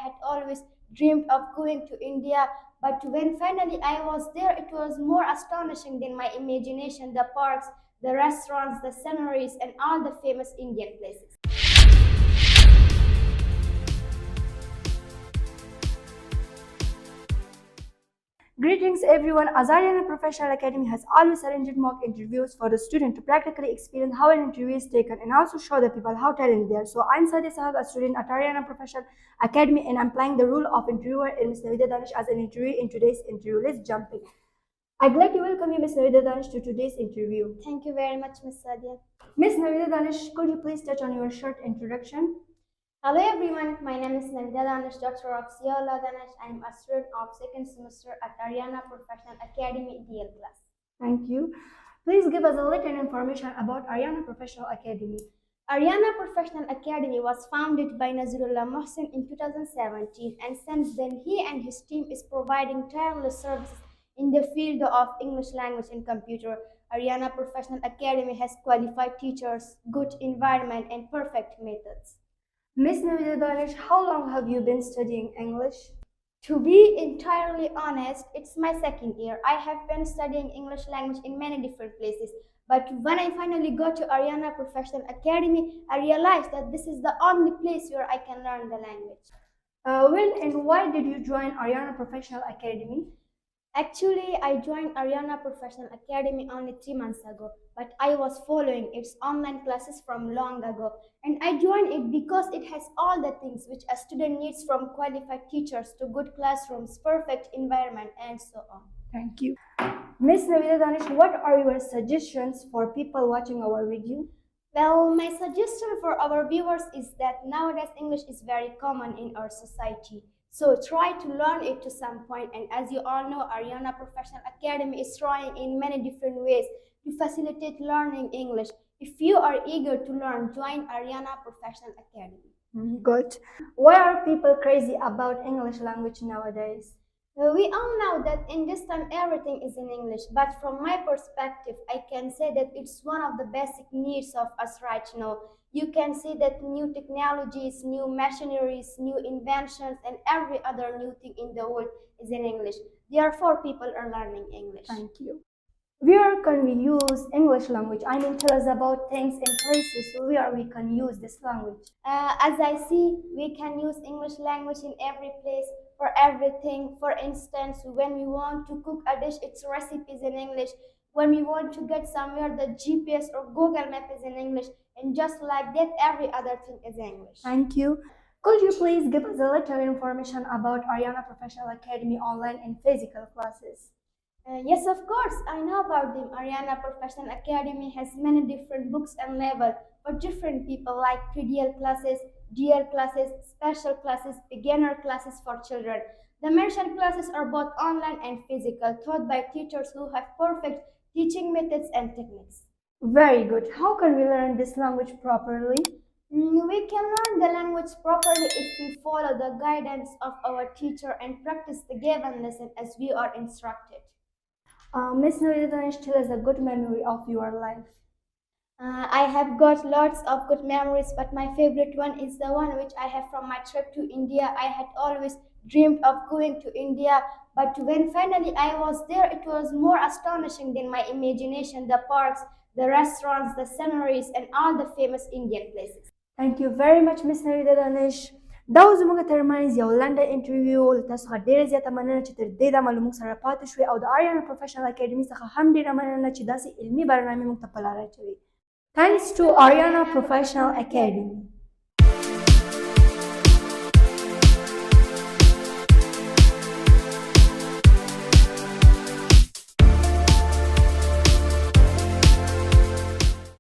had always dreamed of going to India, but when finally I was there, it was more astonishing than my imagination. The parks, the restaurants, the sceneries, and all the famous Indian places. Greetings everyone. Aryana Professional Academy has always arranged mock interviews for the student to practically experience how an interview is taken and also show the people how talented they are. So I'm Sadia, Sahak, a student at Aryana Professional Academy, and I'm playing the role of interviewer and Miss Navida Danish as an interview in today's interview. Let's jump in. I'd like to welcome you, Miss Navida Danish, to today's interview. Thank you very much, Miss Sadia. Miss Navida Danish, could you please touch on your short introduction? Hello everyone, my name is Navida, daughter of Danish. I am a student of second semester at Aryana Professional Academy DL class. Thank you. Please give us a little information about Aryana Professional Academy. Aryana Professional Academy was founded by Nazirullah Mohsen in 2017, and since then he and his team is providing tireless services in the field of English language and computer. Aryana Professional Academy has qualified teachers, good environment, and perfect methods. Miss Navida Danish, how long have you been studying English? To be entirely honest, it's my second year. I have been studying English language in many different places, but when I finally got to Aryana Professional Academy, I realized that this is the only place where I can learn the language. When and why did you join Aryana Professional Academy? Actually, I joined Aryana Professional Academy only 3 months ago, but I was following its online classes from long ago, and I joined it because it has all the things which a student needs, from qualified teachers to good classrooms, perfect environment, and so on. Thank you. Miss Navida Danish, what are your suggestions for people watching our video? Well, my suggestion for our viewers is that nowadays English is very common in our society. So try to learn it to some point, and as you all know, Aryana Professional Academy is trying in many different ways to facilitate learning English. If you are eager to learn, join Aryana Professional Academy. Good. Why are people crazy about English language nowadays? We all know that in this time everything is in English, but from my perspective, I can say that it's one of the basic needs of us right now. You can see that new technologies, new machineries, new inventions, and every other new thing in the world is in English. Therefore, people are learning English. Thank you. Where can we use English language? I mean, tell us about things and places where we can use this language. As I see, we can use English language in every place, for everything. For instance, when we want to cook a dish, its recipe is in English. When we want to get somewhere, the GPS or Google Map is in English. And just like that, every other thing is English. Thank you. Could you please give us a little information about Aryana Professional Academy online and physical classes? Yes, of course, I know about them. Aryana Professional Academy has many different books and levels for different people, like PDL classes, DL classes, special classes, beginner classes for children. The mentioned classes are both online and physical, taught by teachers who have perfect teaching methods and techniques. Very good. How can we learn this language properly? We can learn the language properly if we follow the guidance of our teacher and practice the given lesson as we are instructed. Miss Navida, tell us a good memory of your life. I have got lots of good memories, but my favorite one is the one which I have from my trip to India. I had always dreamed of going to India, but when finally I was there, it was more astonishing than my imagination. The parks, the restaurants, the sceneries, and all the famous Indian places. Thank you very much, Miss Navida Danish. دا و زموږ ترمنځ یو لنډه انټرویو له تاسو څخه ډېره زیاته مننه چې تر دې دمه له موږ سره پاتې شوې او د آریانا پروفیشنل اکیډمي څخه هم ډېره مننه چې داسې علمي برنامې موږ ته په لاره اچوي. Thanks to Aryana Professional Academy.